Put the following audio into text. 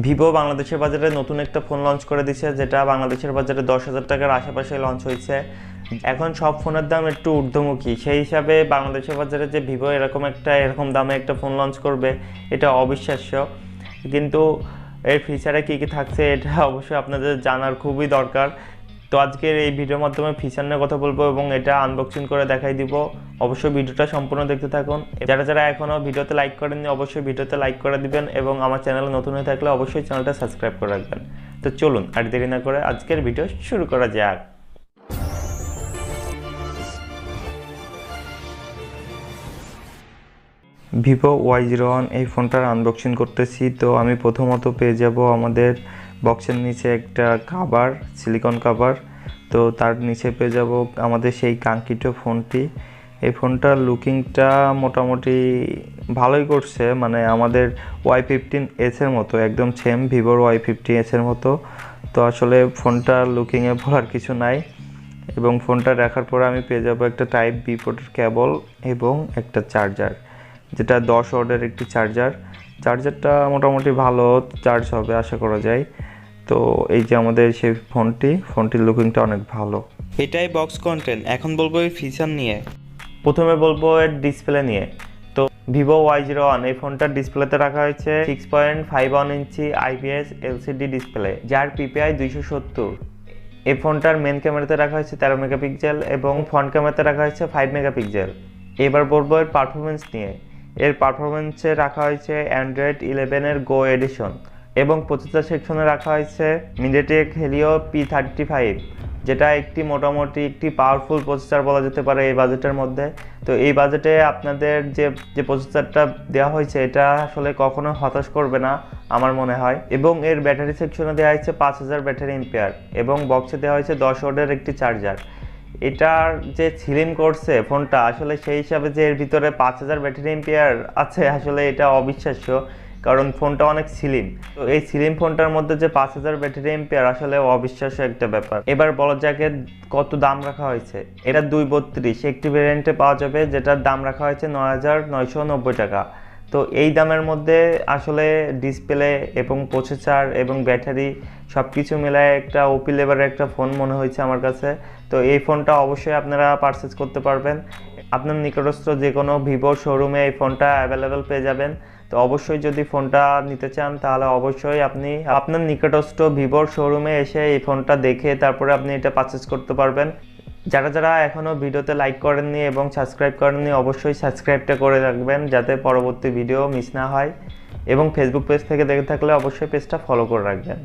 Vivo বাংলাদেশের বাজারে নতুন একটা ফোন লঞ্চ করে দিয়েছে, যেটা বাংলাদেশের বাজারে 10,000 টাকার আশেপাশে লঞ্চ হয়েছে। এখন সব ফোনের দাম একটু ঊর্ধ্বমুখী, সেই হিসাবে বাংলাদেশের বাজারে যে ভিভো এরকম দামে একটা ফোন লঞ্চ করবে, এটা অবিশ্বাস্য। কিন্তু এর ফিচারে কী কী থাকছে এটা অবশ্যই আপনাদের জানার খুবই দরকার। তো আজকের এই ভিডিওর মাধ্যমে ফিচার নিয়ে কথা বলবো এবং এটা আনবক্সিং করে দেখাই দিব। অবশ্যই ভিডিওটা সম্পূর্ণ দেখতে থাকুন। যারা এখনও ভিডিওতে লাইক করেননি অবশ্যই ভিডিওতে লাইক করে দিবেন এবং আমার চ্যানেলে নতুন হয়ে থাকলে অবশ্যই চ্যানেলটা সাবস্ক্রাইব করে রাখবেন। তো চলুন আর দেরি না করে আজকের ভিডিও শুরু করা যাক। ভিভো y01 এই ফোনটার আনবক্সিং করতেছি। তো আমি প্রথমত পেয়ে যাব আমাদের বক্সের নিচে একটা কাভার, সিলিকন কাভার। তো তার নিচে পেয়ে যাব আমাদের সেই কাঙ্ক্ষিত ফোনটি। এই ফোনটার লুকিংটা মোটামুটি ভালোই করছে, মানে আমাদের y15s এর মতো, একদম সেম ভিভোর y15s এর মতো। তো আসলে ফোনটার লুকিংয়ে বলার কিছু নাই। এবং ফোনটা রাখার পরে আমি পেয়ে যাব একটা টাইপ বি পোর্টের কেবল এবং একটা চার্জার, যেটা 10 ওয়াটের একটি চার্জারটা মোটামুটি ভালো চার্জ হবে আশা করা যায়। তো এই যে আমাদের সেই ফোনটির লুকিংটা অনেক ভালো। এটাই বক্স কন্টেন্ট। এখন বলবো এই ফিচার নিয়ে। প্রথমে বলবো এর ডিসপ্লে নিয়ে। তো ভিভো y01 এই ফোনটার ডিসপ্লেতে রাখা হয়েছে 6.51 ইঞ্চি IPS LCD ডিসপ্লে, যার PPI 270। এই ফোনটার মেন ক্যামেরাতে রাখা হয়েছে 13 মেগাপিক্সেল এবং ফ্রন্ট ক্যামেরাতে রাখা হয়েছে 5 মেগাপিক্সেল। এবার বলবো এর পারফরমেন্স নিয়ে। এর পারফরমেন্সে রাখা হয়েছে অ্যান্ড্রয়েড 11 এর গো এডিশন এবং প্রসেসর সেকশনে রাখা হয়েছে মিডিয়াটেক হেলিও P35, যেটা মোটামুটি একটি পাওয়ারফুল প্রসেসর বলা যেতে পারে এই বাজেটের মধ্যে। তো এই বাজেটে আপনাদের যে প্রসেসরটা দেওয়া হয়েছে এটা আসলে কখনো হতাশ করবে না আমার মনে হয়। এবং এর ব্যাটারি সেকশনে দেওয়া হয়েছে 5000 ব্যাটারি এম্পিয়ার এবং বক্সে দেওয়া হয়েছে 10 ওয়াটের একটি চার্জার। এটার যে স্লিম করছে ফোনটা, আসলে সেই হিসাবে যে এর ভিতরে 5000 ব্যাটারি এম্পিয়ার আছে, আসলে এটা অবিশ্বাস্য, কারণ ফোনটা অনেক স্লিম। তো এই স্লিম ফোনটার মধ্যে যে 5000 ব্যাটারি এম্পিয়ার আসলে অবিশ্বাস্য একটা ব্যাপার। এবার বলা যাক কত দাম রাখা হয়েছে। এটা 232 একটি ভেরিয়েন্টে পাওয়া যাবে, যেটার দাম রাখা হয়েছে 9990 টাকা। তো এই দামের মধ্যে আসলে ডিসপ্লে এবং প্রসেসর এবং ব্যাটারি সব কিছু মিলায় একটা ওপি লেভেলের একটা ফোন মনে হয়েছে আমার কাছে। তো এই ফোনটা অবশ্যই আপনারা পারচেজ করতে পারবেন। আপনার নিকটস্থ যে কোনো ভিভো শোরুমে এই ফোনটা অ্যাভেলেবেল পেয়ে যাবেন। তো অবশ্যই যদি ফোনটা নিতে চান তাহলে অবশ্যই আপনি আপনার নিকটস্থ ভিভোর শোরুমে এসে এই ফোনটা দেখে তারপরে আপনি এটা পারচেজ করতে পারবেন। যারা এখনও ভিডিওতে লাইক করেননি এবং সাবস্ক্রাইব করেননি অবশ্যই সাবস্ক্রাইবটা করে রাখবেন, যাতে পরবর্তী ভিডিও মিস না হয়। এবং ফেসবুক পেজ থেকে দেখে থাকলে অবশ্যই পেজটা ফলো করে রাখবেন।